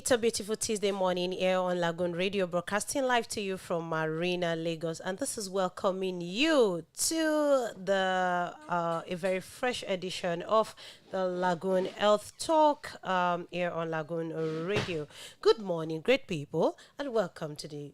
It's a beautiful Tuesday morning here on Lagoon Radio, broadcasting live to you from Marina, Lagos, and this is welcoming you to the a very fresh edition of the Lagoon Health Talk here on Lagoon Radio. Good morning, great people, and welcome to the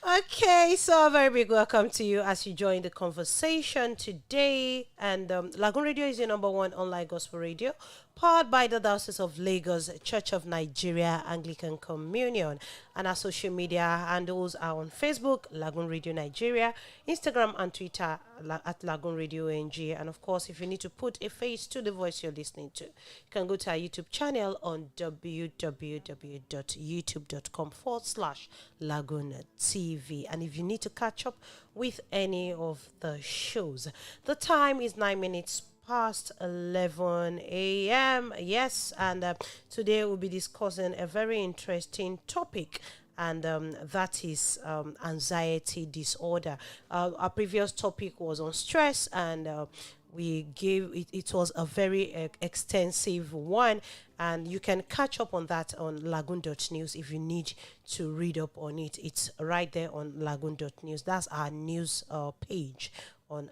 Okay, so a very big welcome to you as you join the conversation today. And Lagoon Radio is your number one online gospel radio, powered by the Diocese of Lagos, Church of Nigeria, Anglican Communion. And our social media handles are on Facebook, Lagoon Radio Nigeria, Instagram and Twitter at Lagoonradio.Ng. And of course, if you need to put a face to the voice you're listening to, you can go to our YouTube channel on www.youtube.com/LagoonTV. And if you need to catch up with any of the shows, the time is 9 minutes past 11 a.m. Yes, and today we'll be discussing a very interesting topic, and that is anxiety disorder. Our previous topic was on stress, and we gave it was a very extensive one, and you can catch up on that on Lagoon.News if you need to read up on it. It's right there on Lagoon.News. That's our news page on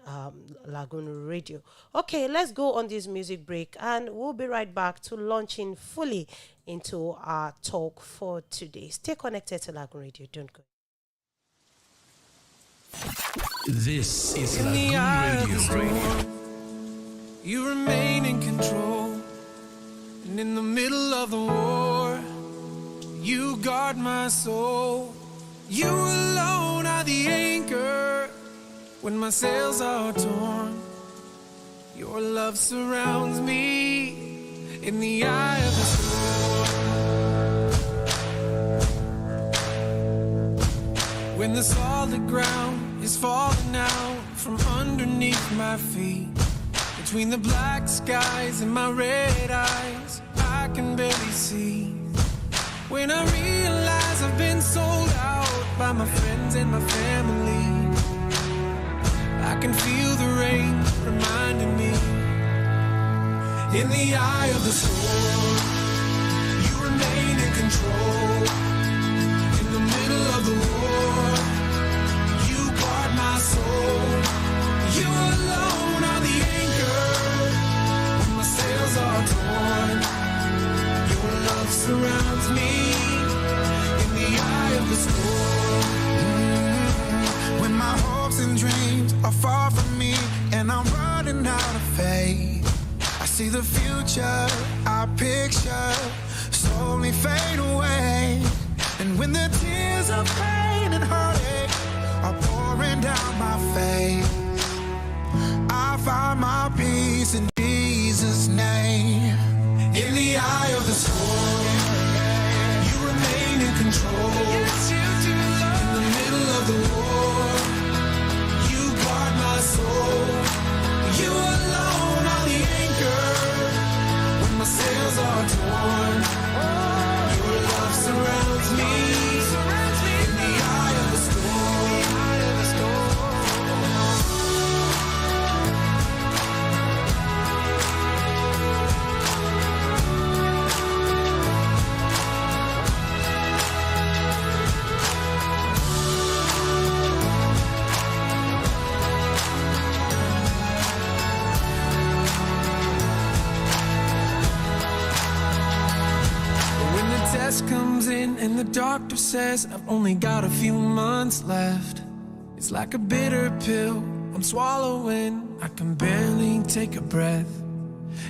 Lagoon Radio. Okay, let's go on this music break, and we'll be right back to launching fully into our talk for today. Stay connected to Lagoon Radio. Don't go. This is Lagoon Radio. You remain in control, and in the middle of the war, you guard my soul. You alone are the anchor when my sails are torn. Your love surrounds me in the eye of the storm. When the solid ground is falling out from underneath my feet, between the black skies and my red eyes, I can barely see. When I realize I've been sold out by my friends and my family, I can feel the rain reminding me. In the eye of the storm, you remain in control. In the middle of the war, you guard my soul. You alone are the anchor running out of faith. I see the future, I picture slowly fade away. And when the tears of pain and heartache are pouring down my face, I find my peace in Jesus' name. In the eye of the storm, you remain in control. In the middle of the war, you guard my soul. You alone are the anchor when my sails are torn. Your love surrounds me. In the eye of the storm. Comes in and the doctor says I've only got a few months left. It's like a bitter pill I'm swallowing. I can barely take a breath.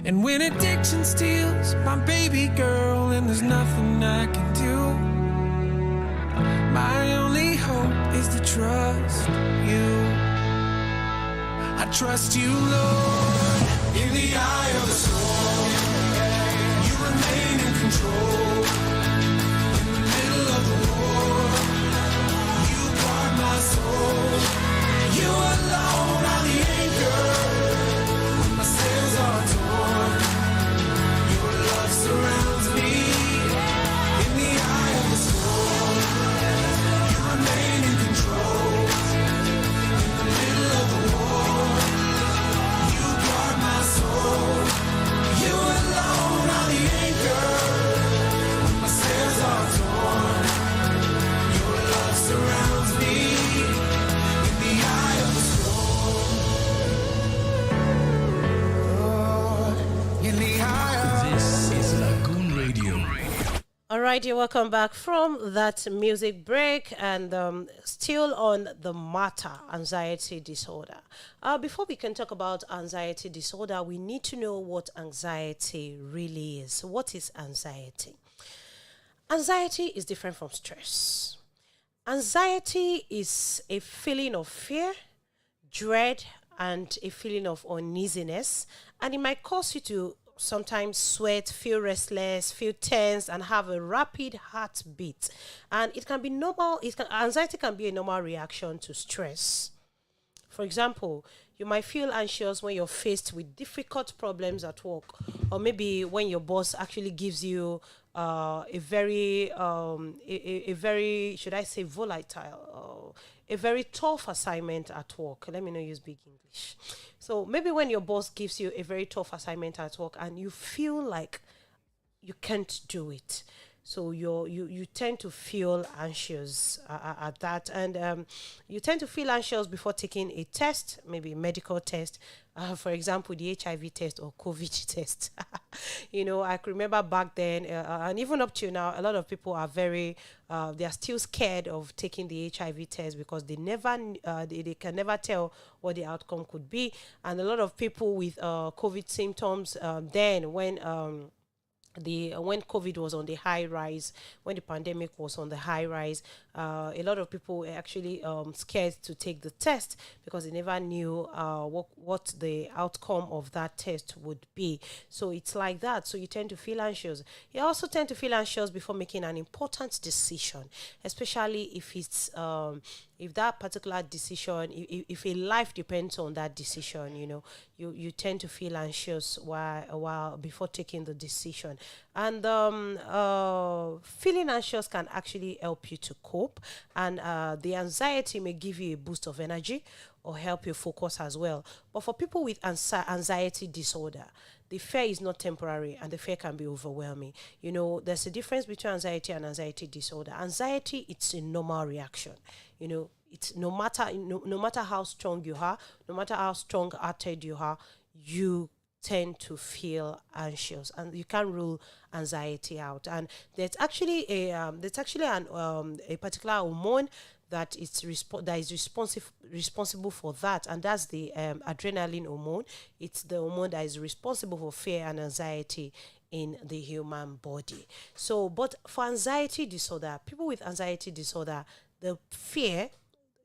And when addiction steals my baby girl and there's nothing I can do, my only hope is to trust you. I trust you, Lord. In the eye of the storm, you remain in control. You alone are the anchor when my sails are torn. Your love surrounds me. In the eye of the storm, you remain in control. In the middle of the war, you guard my soul. You alone are the anchor when my sails are torn. Your love surrounds me. Alright, you're welcome back from that music break, and still on the matter, anxiety disorder. Before we can talk about anxiety disorder, we need to know what anxiety really is. What is anxiety? Anxiety is different from stress. Anxiety is a feeling of fear, dread, and a feeling of uneasiness, and it might cause you to sometimes sweat, feel restless, feel tense, and have a rapid heartbeat. And it can be normal. Anxiety can be a normal reaction to stress. For example, you might feel anxious when you're faced with difficult problems at work, or maybe when your boss actually gives you a very, should I say, volatile, a very tough assignment at work. Let me not use big English. So maybe when your boss gives you a very tough assignment at work and you feel like you can't do it, so you tend to feel anxious at that, and you tend to feel anxious before taking a test, maybe a medical test, for example, the HIV test or COVID test. I can remember back then, and even up to now, a lot of people are they are still scared of taking the HIV test because they can never tell what the outcome could be, and a lot of people with COVID symptoms then when COVID was on the high rise, when the pandemic was on the high rise, a lot of people were actually scared to take the test because they never knew what the outcome of that test would be. So it's like that. So you tend to feel anxious. You also tend to feel anxious before making an important decision, especially if it's if that particular decision, if a life depends on that decision, you tend to feel anxious while before taking the decision. And feeling anxious can actually help you to cope, and the anxiety may give you a boost of energy or help you focus as well. But for people with anxiety disorder, the fear is not temporary, and the fear can be overwhelming. There's a difference between anxiety and anxiety disorder. Anxiety, it's a normal reaction. It's no matter how strong you are, no matter how strong-hearted you are, you tend to feel anxious, and you can't rule anxiety out. And there's actually a particular hormone that that is responsible for that, and that's the adrenaline hormone. It's the hormone that is responsible for fear and anxiety in the human body. So, but for anxiety disorder, people with anxiety disorder, the fear,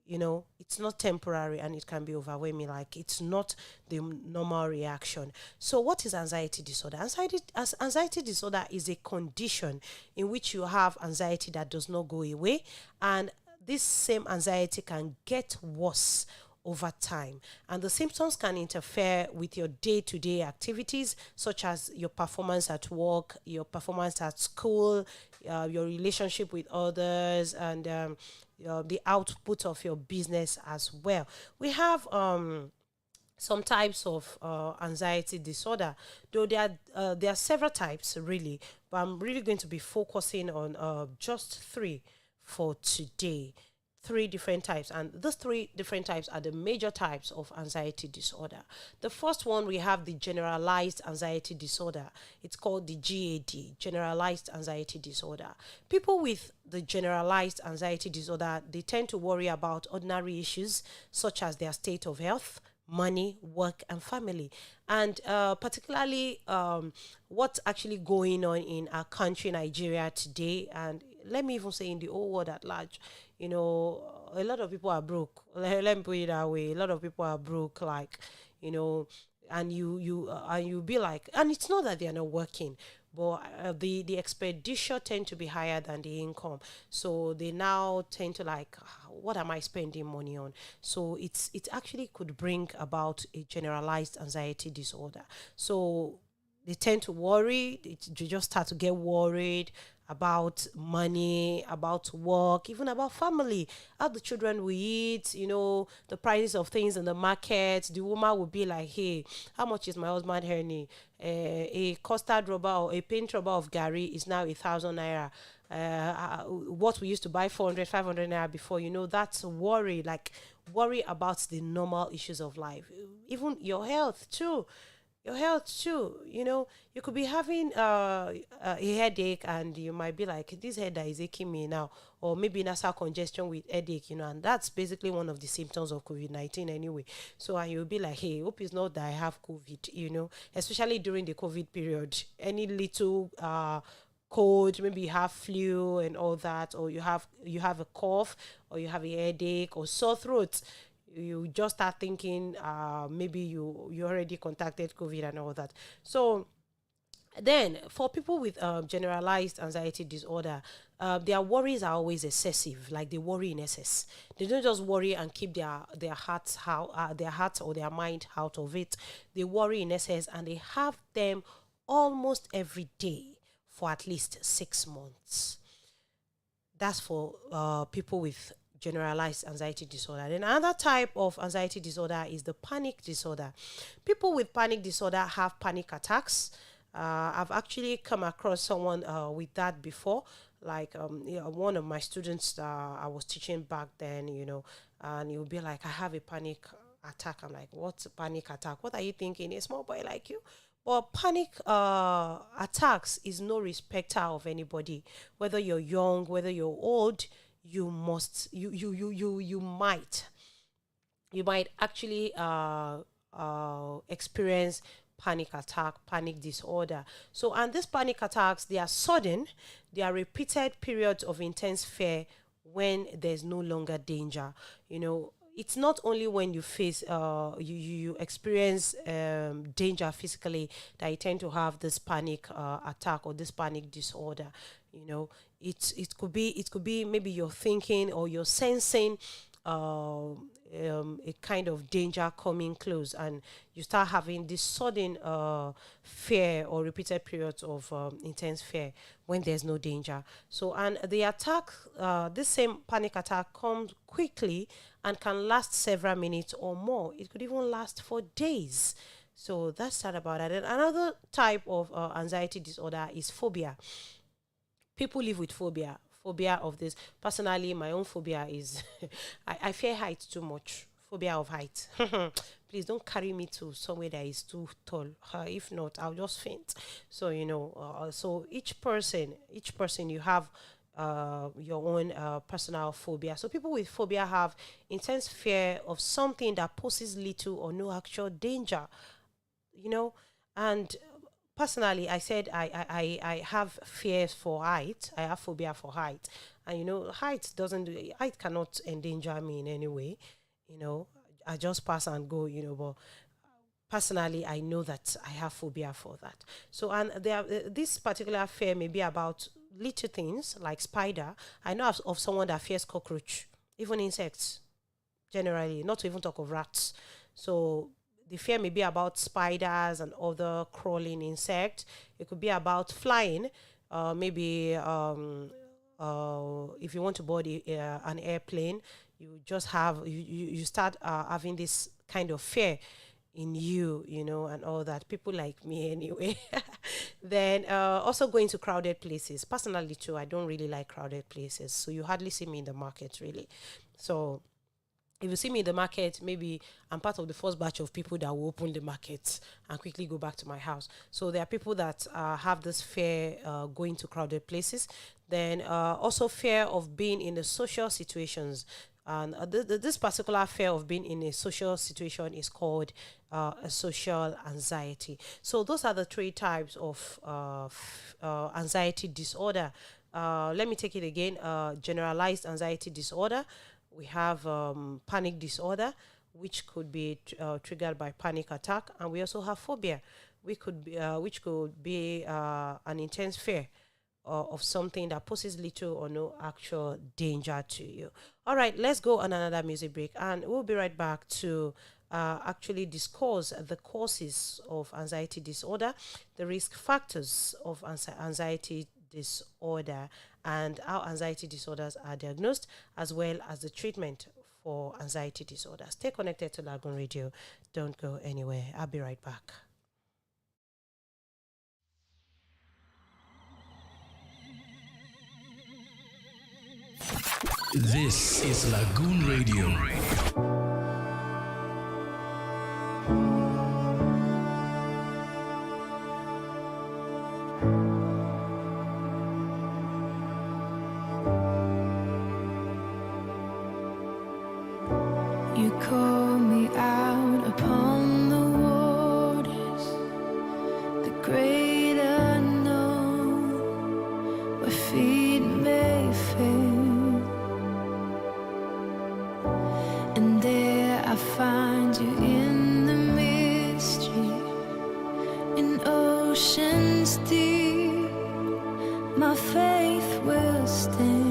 it's not temporary and it can be overwhelming. Like, it's not the normal reaction. So what is anxiety disorder? Anxiety disorder is a condition in which you have anxiety that does not go away, and this same anxiety can get worse over time, and the symptoms can interfere with your day-to-day activities, such as your performance at work, your performance at school, your relationship with others, and the output of your business as well. We have some types of anxiety disorder, though there are several types really, but I'm really going to be focusing on just three for today. Three different types, and those three different types are the major types of anxiety disorder. The first one, we have the generalized anxiety disorder. It's called the GAD, generalized anxiety disorder. People with the generalized anxiety disorder, they tend to worry about ordinary issues such as their state of health, money, work, and family. And particularly what's actually going on in our country, Nigeria, today, and let me even say in the whole world at large. A lot of people are broke. Let me put it that way. A lot of people are broke, like, and you be like, and it's not that they are not working, but the expenditure tend to be higher than the income. So they now tend to like, what am I spending money on? So it actually could bring about a generalized anxiety disorder. So they tend to worry. They just start to get worried about money, about work, even about family, how the children will eat, the prices of things in the market. The woman will be like, hey, how much is my husband earning? A custard rubber or a paint rubber of Gary is now 1,000 naira. What we used to buy 400, 500 naira before, that's worry, like worry about the normal issues of life. Even your health too. You could be having a headache, and you might be like, this head that is aching me now, or maybe nasal congestion with headache, and that's basically one of the symptoms of COVID-19 anyway. So, and you'll be like, hey, hope it's not that I have COVID, especially during the COVID period. Any little cold, maybe you have flu and all that, or you have a cough, or you have a headache or sore throat, you just start thinking maybe you already contacted COVID and all that. So then for people with generalized anxiety disorder, their worries are always excessive. Like, they worry in excess. They don't just worry and keep their heart or their mind out of it. They worry in excess, and they have them almost every day for at least 6 months. That's for people with generalized anxiety disorder. Then another type of anxiety disorder is the panic disorder. People with panic disorder have panic attacks. I've actually come across someone with that before. Like one of my students I was teaching back then, and he'll be like, I have a panic attack. I'm like, what's a panic attack? What are you thinking? A small boy like you? But panic attacks is no respecter of anybody, whether you're young, whether you're old. You might actually experience panic attack, panic disorder. So, and these panic attacks, they are sudden, they are repeated periods of intense fear when there's no longer danger. It's not only when you face you experience danger physically that you tend to have this panic attack or this panic disorder. It could be maybe you're thinking or you're sensing a kind of danger coming close, and you start having this sudden fear or repeated periods of intense fear when there's no danger. So, and the attack, this same panic attack comes quickly and can last several minutes or more. It could even last for days. So that's that about that. And another type of anxiety disorder is phobia. People live with phobia of this. Personally, my own phobia is I fear height too much. Phobia of height. Please don't carry me to somewhere that is too tall. If not, I'll just faint. So so each person you have your own personal phobia. So people with phobia have intense fear of something that poses little or no actual danger, and personally, I said I have fears for height. I have phobia for height, and height cannot endanger me in any way. I just pass and go. But personally, I know that I have phobia for that. So, and this particular fear may be about little things like spider. I know of someone that fears cockroach, even insects, generally, not to even talk of rats. So the fear may be about spiders and other crawling insects. It could be about flying. Maybe if you want to board an airplane, you just have you start having this kind of fear in you, and all that. People like me anyway. Then also going to crowded places. Personally too, I don't really like crowded places. So you hardly see me in the market really. So if you see me in the market, maybe I'm part of the first batch of people that will open the market and quickly go back to my house. So there are people that have this fear going to crowded places. Then also fear of being in the social situations. And this particular fear of being in a social situation is called a social anxiety. So those are the three types of anxiety disorder. Let me take it again. Generalized anxiety disorder. We have panic disorder, which could be triggered by panic attack, and we also have phobia, which could be an intense fear of something that poses little or no actual danger to you. All right, let's go on another music break, and we'll be right back to actually discuss the causes of anxiety disorder, the risk factors of anxiety disorder, and how anxiety disorders are diagnosed, as well as the treatment for anxiety disorders. Stay connected to Lagoon Radio. Don't go anywhere. I'll be right back. This is Lagoon Radio. You call me out upon the waters, the great unknown, where feet may fail, and there I find you in the mystery, in oceans deep, my faith will stand.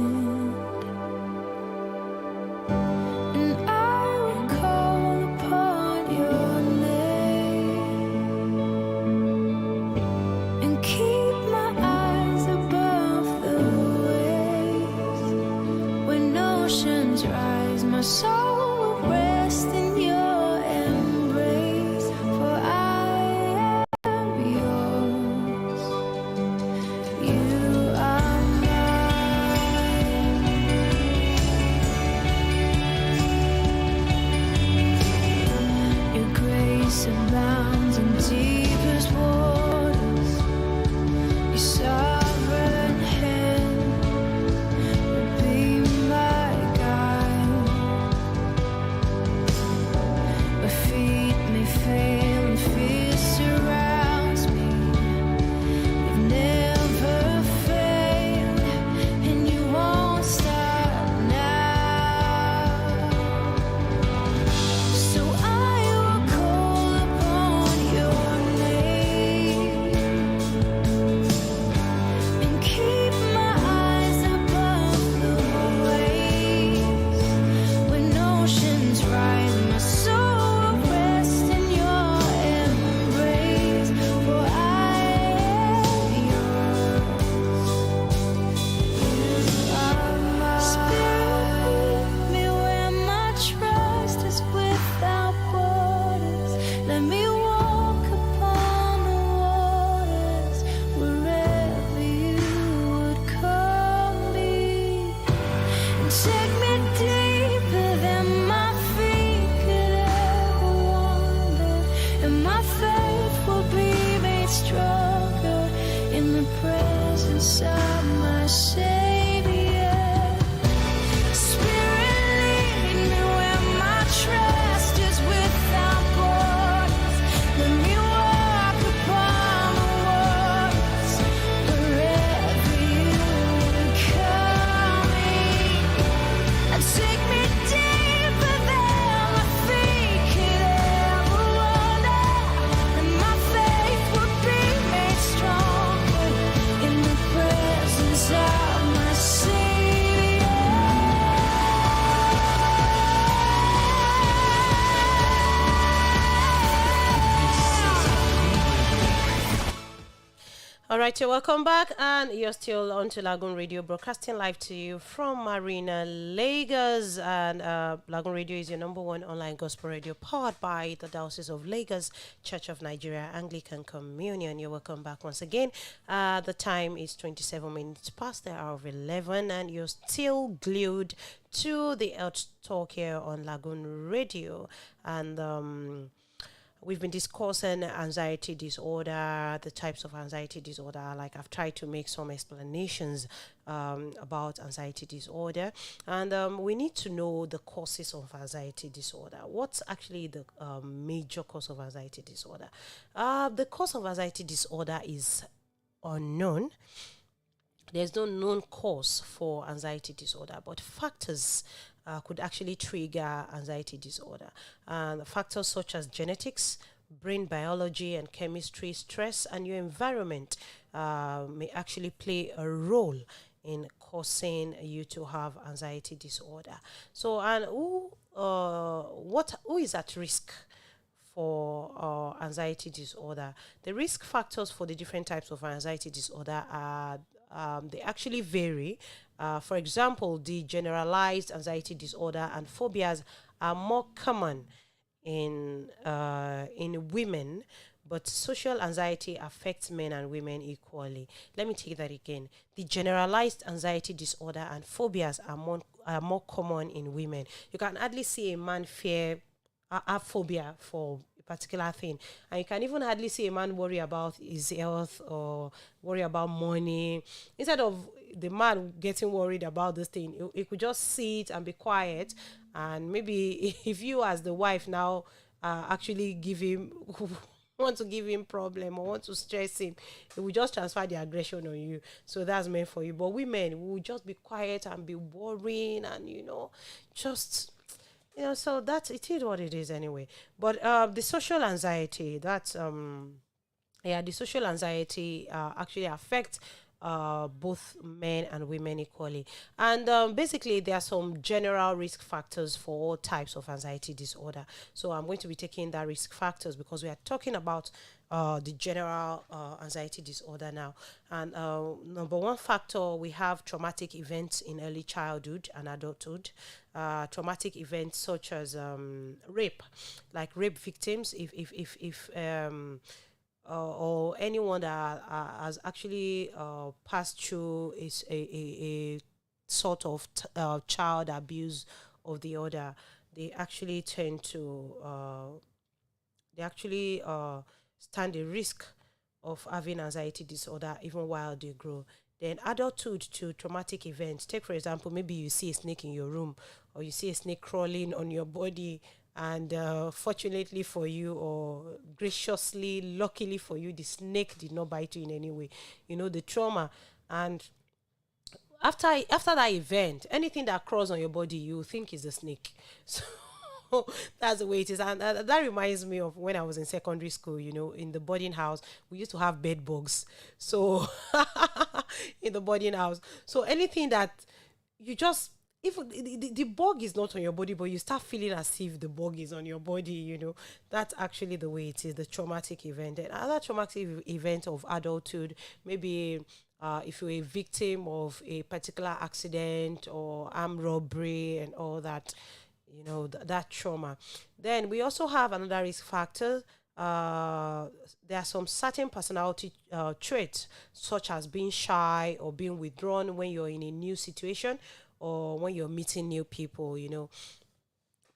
Stronger in the presence of my Savior. All right, you're welcome back, and you're still on to Lagoon Radio, broadcasting live to you from Marina, Lagos. And Lagoon Radio is your number one online gospel radio, powered by the Diocese of Lagos, Church of Nigeria, Anglican Communion. You're welcome back once again. The time is 27 minutes past the hour of 11, and you're still glued to the Health Talk here on Lagoon Radio. And we've been discussing anxiety disorder, the types of anxiety disorder. Like, I've tried to make some explanations about anxiety disorder. And we need to know the causes of anxiety disorder. What's actually the major cause of anxiety disorder? The cause of anxiety disorder is unknown. There's no known cause for anxiety disorder, but factors could actually trigger anxiety disorder. Factors such as genetics, brain biology and chemistry, stress, and your environment may actually play a role in causing you to have anxiety disorder. So, and who is at risk for anxiety disorder? The risk factors for the different types of anxiety disorder are they actually vary. For example, the generalized anxiety disorder and phobias are more common in women, but social anxiety affects men and women equally. Let me take that again. The generalized anxiety disorder and phobias are more common in women. You can hardly see a man have phobia for a particular thing, and you can even hardly see a man worry about his health or worry about money. Instead of the man getting worried about this thing, he could just sit and be quiet. And maybe if you as the wife now actually give him want to give him problem or want to stress him, it will just transfer the aggression on you. So that's meant for you. But women will just be quiet and be worrying, and just so that it is what it is anyway. But the social anxiety, the social anxiety actually affects both men and women equally. And basically, there are some general risk factors for all types of anxiety disorder. So I'm going to be taking that risk factors because we are talking about the general anxiety disorder now. And number one factor, we have traumatic events in early childhood and adulthood. Traumatic events such as rape, like rape victims, if or anyone that has actually passed through is a sort of child abuse of the other, they actually tend to stand a risk of having anxiety disorder even while they grow. Then adulthood to traumatic events. Take, for example, maybe you see a snake in your room, or you see a snake crawling on your body, and fortunately for you, or graciously, luckily for you, the snake did not bite you in any way. The trauma. And after that event, anything that crawls on your body, you think is a snake. So that's the way it is. And that reminds me of when I was in secondary school, in the boarding house, we used to have bed bugs. So in the boarding house. So anything that you just, if the bug is not on your body, but you start feeling as if the bug is on your body, that's actually the way it is, the traumatic event. And another traumatic event of adulthood, maybe if you're a victim of a particular accident or armed robbery and all that, that trauma. Then we also have another risk factor. There are some certain personality traits, such as being shy or being withdrawn when you're in a new situation, or when you're meeting new people.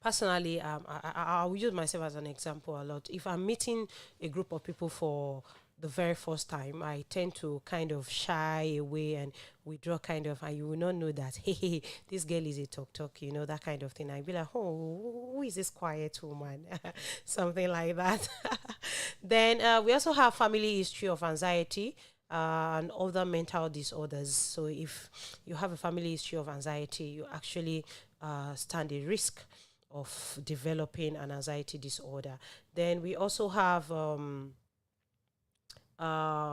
Personally, I will use myself as an example a lot. If I'm meeting a group of people for the very first time, I tend to kind of shy away and withdraw and you will not know that, hey, this girl is a talk, that kind of thing. I'd be like, oh, who is this quiet woman? Something like that. Then we also have family history of anxiety and other mental disorders. So if you have a family history of anxiety, you actually stand a risk of developing an anxiety disorder. Then we also have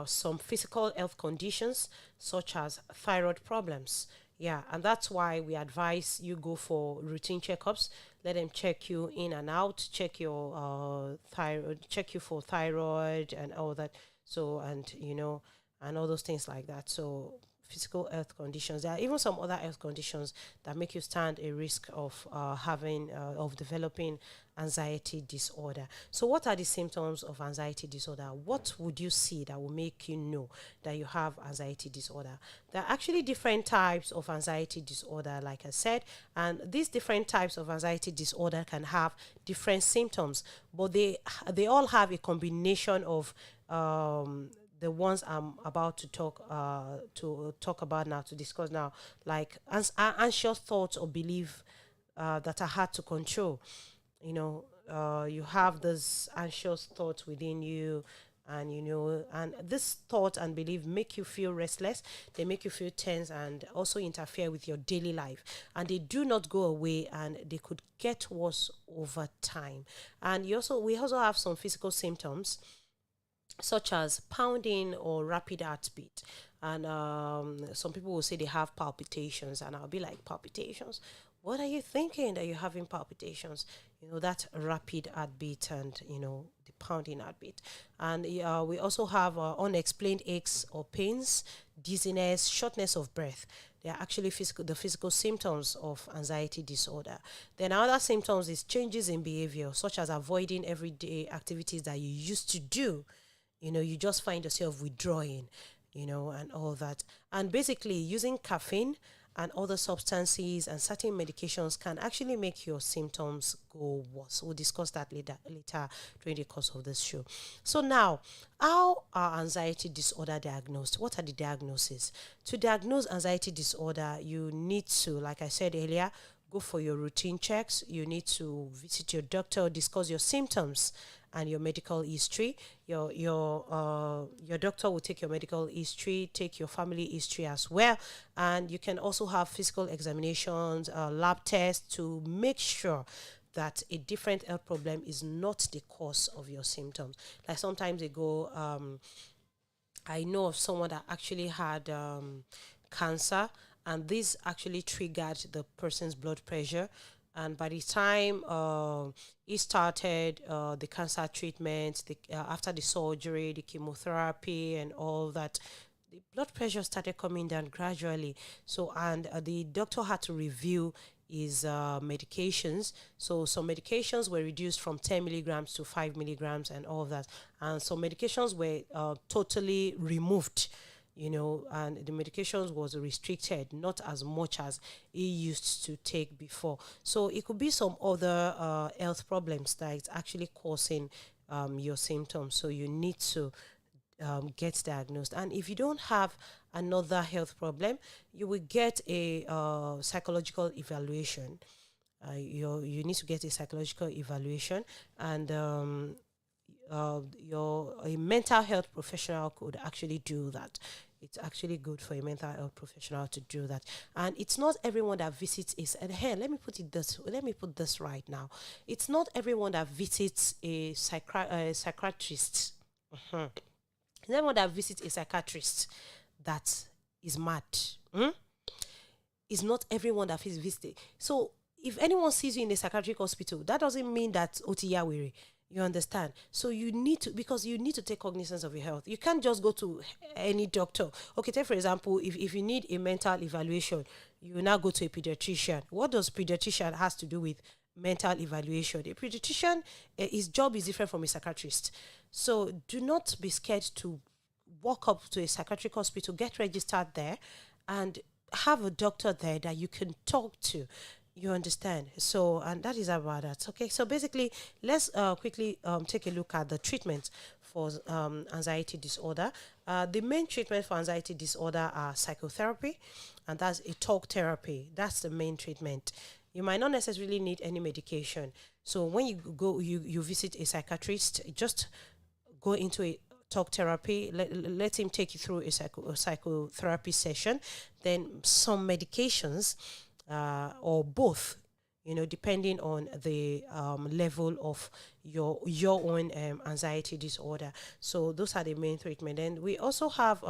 some physical health conditions such as thyroid problems. Yeah, and that's why we advise you go for routine checkups. Let them check you in and out, check your thyroid, check you for thyroid and all that. So, and and all those things like that. So physical health conditions. There are even some other health conditions that make you stand a risk of of developing anxiety disorder. So, what are the symptoms of anxiety disorder? What would you see that will make you know that you have anxiety disorder? There are actually different types of anxiety disorder, like I said, and these different types of anxiety disorder can have different symptoms, but they all have a combination of the ones I'm about to talk about now, to discuss now, like anxious thoughts or belief that are hard to control. You have this anxious thoughts within you, and this thought and belief make you feel restless. They make you feel tense and also interfere with your daily life, and they do not go away, and they could get worse over time. And we also have some physical symptoms such as pounding or rapid heartbeat. And some people will say they have palpitations, and I'll be like, palpitations? What are you thinking that you're having palpitations? That rapid heartbeat and, the pounding heartbeat. And we also have unexplained aches or pains, dizziness, shortness of breath. They are actually the physical symptoms of anxiety disorder. Then other symptoms is changes in behavior, such as avoiding everyday activities that you used to do. You just find yourself withdrawing, and all that. And basically, using caffeine and other substances and certain medications can actually make your symptoms go worse. We'll discuss that later during the course of this show. So now, how are anxiety disorder diagnosed? What are the diagnoses? To diagnose anxiety disorder, you need to, like I said earlier, go for your routine checks. You need to visit your doctor, discuss your symptoms and your medical history. Your doctor will take your medical history, take your family history as well, and you can also have physical examinations, lab tests to make sure that a different health problem is not the cause of your symptoms. Like sometimes ago, I know of someone that actually had cancer, and this actually triggered the person's blood pressure. And by the time he started the cancer treatment, after the surgery, the chemotherapy, and all that, the blood pressure started coming down gradually. So, and the doctor had to review his medications. So, some medications were reduced from 10 milligrams to 5 milligrams, and all of that. And some medications were totally removed. And the medications was restricted, not as much as he used to take before. So it could be some other health problems that is actually causing your symptoms. So you need to get diagnosed. And if you don't have another health problem, you will get a psychological evaluation. You need to get a psychological evaluation, and a mental health professional could actually do that. It's actually good for a mental health professional to do that. And it's not everyone that visits and here, let me put this right now. It's not everyone that visits a psychiatrist. It's not everyone that visits a psychiatrist that is mad. It's not everyone that visits. So if anyone sees you in a psychiatric hospital, that doesn't mean that otiyawere. You understand? So you need to take cognizance of your health. You can't just go to any doctor. Okay, take for example, if you need a mental evaluation, you now go to a pediatrician. What does pediatrician has to do with mental evaluation? A pediatrician, his job is different from a psychiatrist. So do not be scared to walk up to a psychiatric hospital, get registered there, and have a doctor there that you can talk to. You understand? So, and that is about that. Okay, so basically, let's quickly take a look at the treatment for anxiety disorder. The main treatment for anxiety disorder are psychotherapy, and that's a talk therapy. That's the main treatment. You might not necessarily need any medication. So when you visit a psychiatrist, just go into a talk therapy. Let him take you through a psychotherapy session. Then some medications. Or both, depending on the level of your own anxiety disorder. So those are the main treatment. And we also have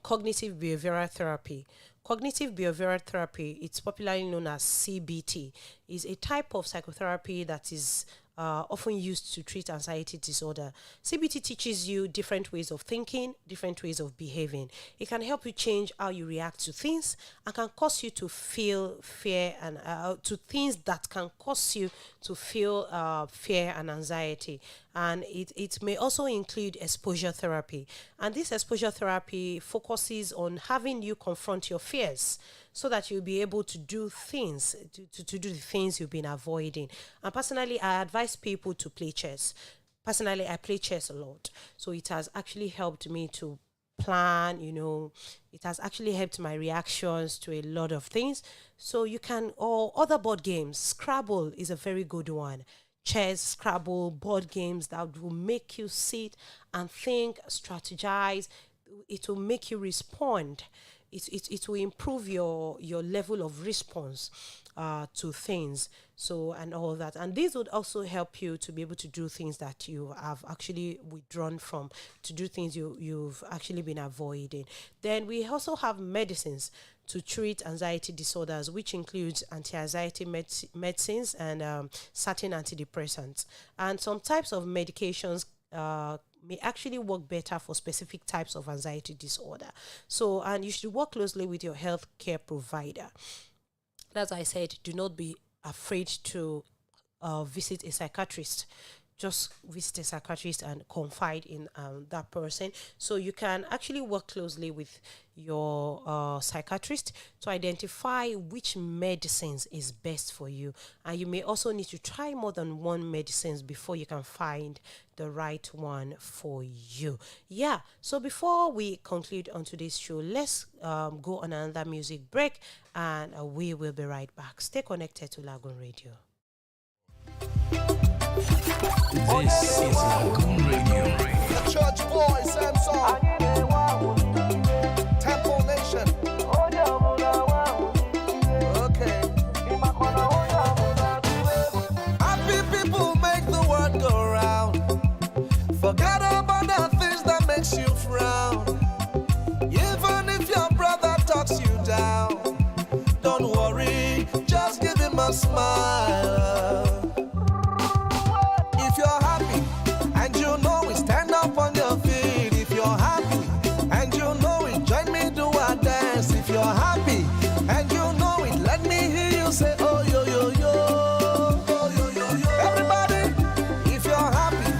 cognitive behavioral therapy. Cognitive behavioral therapy, it's popularly known as CBT, is a type of psychotherapy that is often used to treat anxiety disorder. CBT teaches you different ways of thinking, different ways of behaving. It can help you change how you react to things and can cause you to feel fear and to things that can cause you to feel fear and anxiety. And it may also include exposure therapy. And this exposure therapy focuses on having you confront your fears so that you'll be able to do things, to do the things you've been avoiding. And personally, I advise people to play chess. Personally, I play chess a lot. So it has actually helped me to plan, it has actually helped my reactions to a lot of things. So you can, or other board games, Scrabble is a very good one. Chess, Scrabble, board games that will make you sit and think, strategize. It will make you respond. It will improve your level of response to things, so and all that. And this would also help you to be able to do things that you have actually withdrawn from, to do things you've actually been avoiding. Then we also have medicines to treat anxiety disorders, which includes anti-anxiety medicines and certain antidepressants. And some types of medications may actually work better for specific types of anxiety disorder. So, and you should work closely with your healthcare provider. As I said, do not be afraid to visit a psychiatrist. Just visit a psychiatrist and confide in that person. So you can actually work closely with your psychiatrist to identify which medicines is best for you. And you may also need to try more than one medicines before you can find the right one for you. Yeah, so before we conclude on today's show, let's go on another music break, and we will be right back. Stay connected to Lagoon Radio. This is Lagoon Radio. The church boys, Samson. Temple Nation. Okay. Happy people make the world go round. Forget about the things that makes you frown. Even if your brother talks you down, don't worry, just give him a smile. If you're happy and you know it, stand up on your feet. If you're happy and you know it, join me, do a dance. If you're happy and you know it, let me hear you say, oh, yo, yo, yo. Oh, yo, yo, yo. Everybody, if you're happy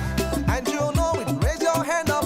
and you know it, raise your hand up.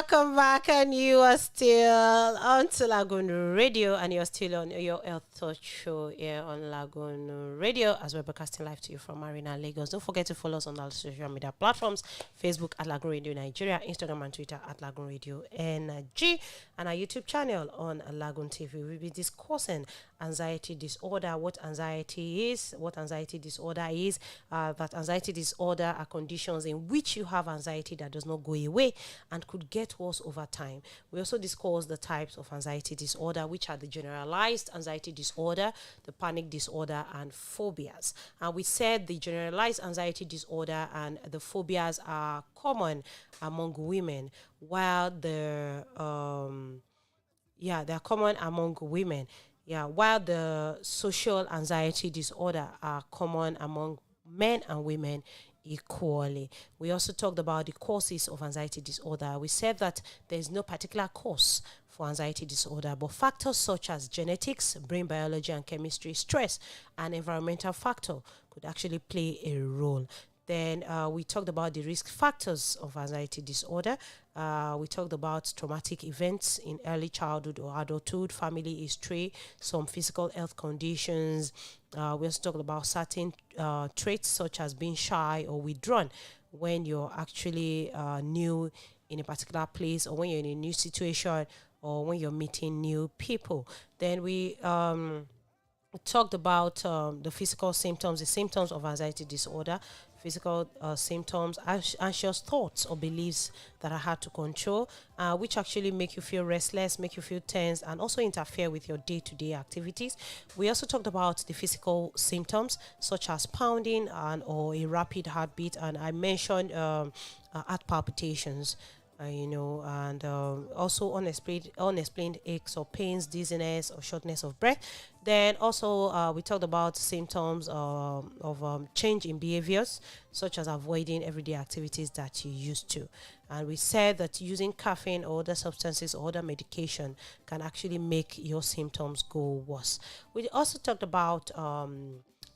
welcome back, and you are still on to Lagoon Radio, and you're still on your Health Touch show here on Lagoon Radio, as we're broadcasting live to you from Marina, Lagos. Don't forget to follow us on our social media platforms: Facebook at Lagoon Radio Nigeria, Instagram and Twitter at Lagoonradio.Ng, and our YouTube channel on LagoonTV. We'll be discussing anxiety disorder, what anxiety is, what anxiety disorder is, that anxiety disorder are conditions in which you have anxiety that does not go away and could get worse over time. We also discuss the types of anxiety disorder, which are the generalized anxiety disorder, the panic disorder, and phobias. And we said the generalized anxiety disorder and the phobias are common among women, while they're common among women. Yeah, while the social anxiety disorder are common among men and women equally. We also talked about the causes of anxiety disorder. We said that there is no particular cause for anxiety disorder, but factors such as genetics, brain biology and chemistry, stress, and environmental factor could actually play a role. Then we talked about the risk factors of anxiety disorder. We talked about traumatic events in early childhood or adulthood, family history, some physical health conditions. We also talked about certain traits such as being shy or withdrawn when you're actually new in a particular place, or when you're in a new situation, or when you're meeting new people. Then we talked about the physical symptoms, the symptoms of anxiety disorder, physical symptoms, anxious thoughts or beliefs that are hard to control, which actually make you feel restless, make you feel tense, and also interfere with your day-to-day activities. We also talked about the physical symptoms, such as pounding or a rapid heartbeat, and I mentioned heart palpitations. And also unexplained aches or pains, dizziness or shortness of breath. Then also we talked about symptoms of change in behaviors, such as avoiding everyday activities that you used to. And we said that using caffeine or other substances or other medication can actually make your symptoms go worse. We also talked about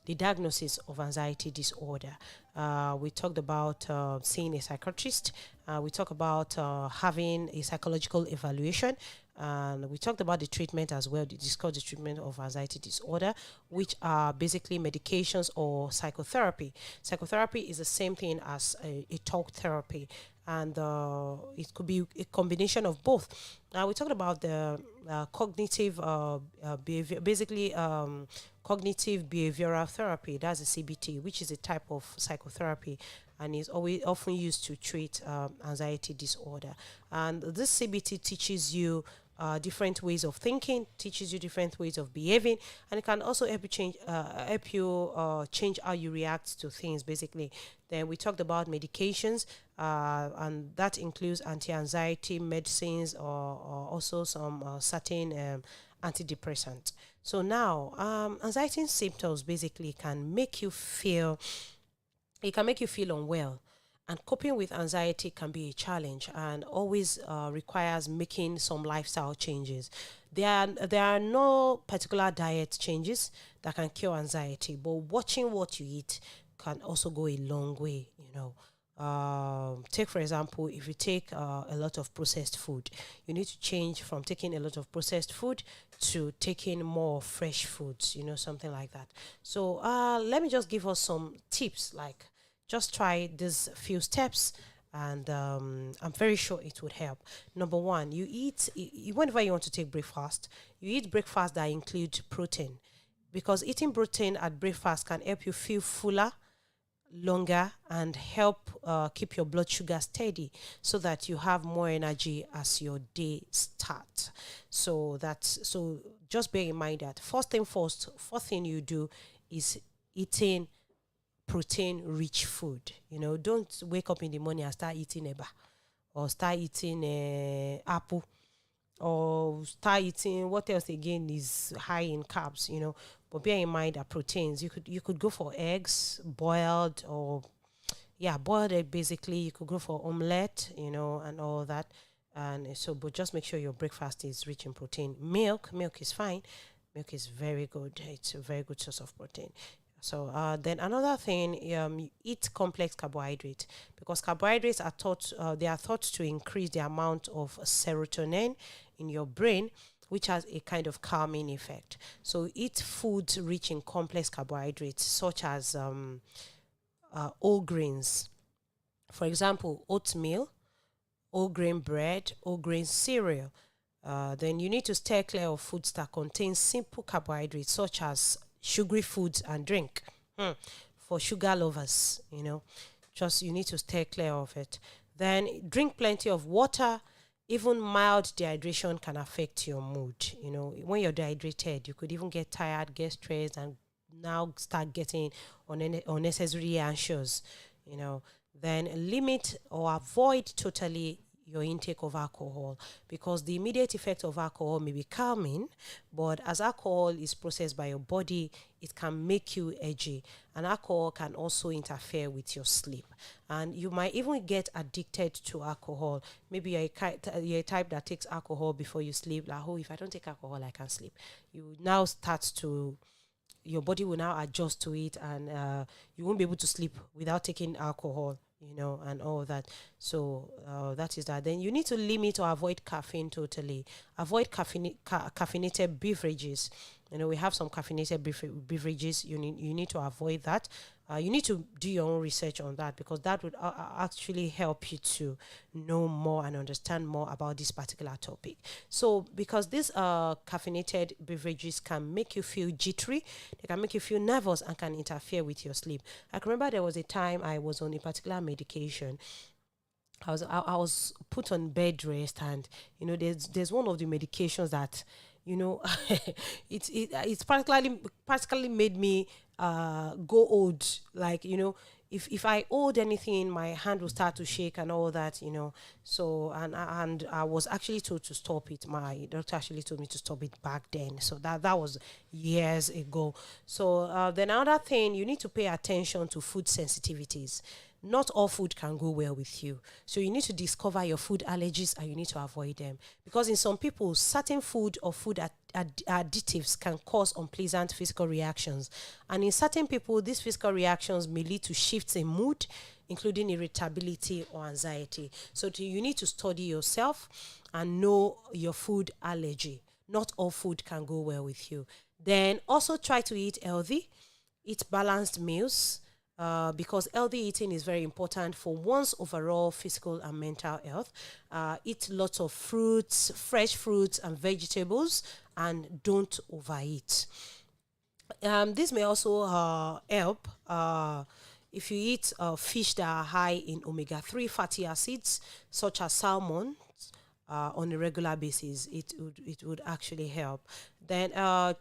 the diagnosis of anxiety disorder. We talked about seeing a psychiatrist. We talked about having a psychological evaluation. And we talked about the treatment as well. We discussed the treatment of anxiety disorder, which are basically medications or psychotherapy. Psychotherapy is the same thing as a talk therapy, and it could be a combination of both. Now we talked about the cognitive behavior, basically cognitive behavioral therapy. That's a CBT, which is a type of psychotherapy, and is always often used to treat anxiety disorder. And this CBT teaches you different ways of thinking, teaches you different ways of behaving, and it can also help you change how you react to things, basically. Then we talked about medications, and that includes anti-anxiety medicines or also some certain antidepressants. So now, anxiety symptoms basically can make you feel unwell, and coping with anxiety can be a challenge and always requires making some lifestyle changes. There are no particular diet changes that can cure anxiety, but watching what you eat can also go a long way. Take for example, if you take a lot of processed food, you need to change from taking a lot of processed food to taking more fresh foods, something like that. So let me just give us some tips, like just try these few steps, and I'm very sure it would help. Number one, you eat, whenever you want to take breakfast, you eat breakfast that include protein, because eating protein at breakfast can help you feel fuller, longer, and help keep your blood sugar steady, so that you have more energy as your day starts. So just bear in mind that first thing you do is eating protein rich food. Don't wake up in the morning and start eating eba, or start eating apple, or start eating what else again is high in carbs. But bear in mind that proteins, you could go for eggs, boiled egg, basically. You could go for omelette, and all that. And so, but just make sure your breakfast is rich in protein. Milk is fine. Milk is very good. It's a very good source of protein. So then another thing, you eat complex carbohydrate, because carbohydrates are thought to increase the amount of serotonin in your brain, which has a kind of calming effect. So eat foods rich in complex carbohydrates, such as whole grains. For example, oatmeal, whole grain bread, whole grain cereal. Then you need to stay clear of foods that contain simple carbohydrates, such as sugary foods and drink. For sugar lovers, just you need to stay clear of it. Then drink plenty of water. Even mild dehydration can affect your mood. When you're dehydrated, you could even get tired, get stressed, and now start getting unnecessarily anxious. Then limit or avoid totally your intake of alcohol, because the immediate effect of alcohol may be calming, but as alcohol is processed by your body, it can make you edgy, and alcohol can also interfere with your sleep, and you might even get addicted to alcohol. Maybe you're a type that takes alcohol before you sleep, like, oh, if I don't take alcohol I can't sleep. Your body will now adjust to it, and you won't be able to sleep without taking alcohol, and all of that. So that is that. Then you need to limit or avoid caffeine totally. Avoid caffeinated beverages. We have some caffeinated beverages. You need to avoid that. You need to do your own research on that, because that would actually help you to know more and understand more about this particular topic. So because these caffeinated beverages can make you feel jittery, they can make you feel nervous and can interfere with your sleep. I can remember there was a time I was on a particular medication. I was put on bed rest, and there's one of the medications that it's practically made me go old. Like, if I hold anything, my hand will start to shake and all that. So and I was actually told to stop it. My doctor actually told me to stop it back then. So that was years ago. So then another thing, you need to pay attention to food sensitivities. Not all food can go well with you. So you need to discover your food allergies, and you need to avoid them. Because in some people, certain food or food additives can cause unpleasant physical reactions. And in certain people, these physical reactions may lead to shifts in mood, including irritability or anxiety. So you need to study yourself and know your food allergy. Not all food can go well with you. Then also try to eat healthy, eat balanced meals, because healthy eating is very important for one's overall physical and mental health. Eat lots of fruits, fresh fruits and vegetables, and don't overeat. This may also help if you eat fish that are high in omega-3 fatty acids, such as salmon, on a regular basis. It would actually help. Then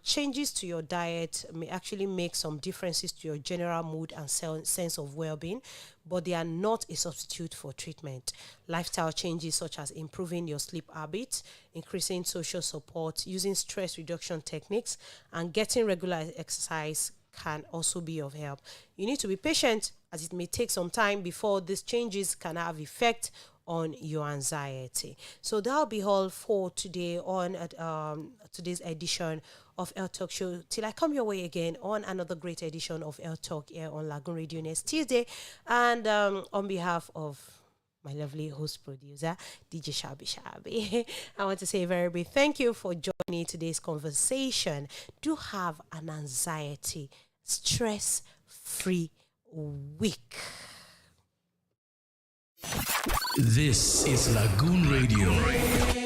changes to your diet may actually make some differences to your general mood and sense of well-being, but they are not a substitute for treatment. Lifestyle changes, such as improving your sleep habits, increasing social support, using stress reduction techniques, and getting regular exercise, can also be of help. You need to be patient, as it may take some time before these changes can have effect on your anxiety. So that'll be all for today on today's edition of Health Talk Show. Till I come your way again on another great edition of Health Talk here on Lagoon Radio next Tuesday. And on behalf of my lovely host producer, DJ Shabi, I want to say a very big thank you for joining today's conversation. Do have an anxiety, stress-free week. This is Lagoon Radio.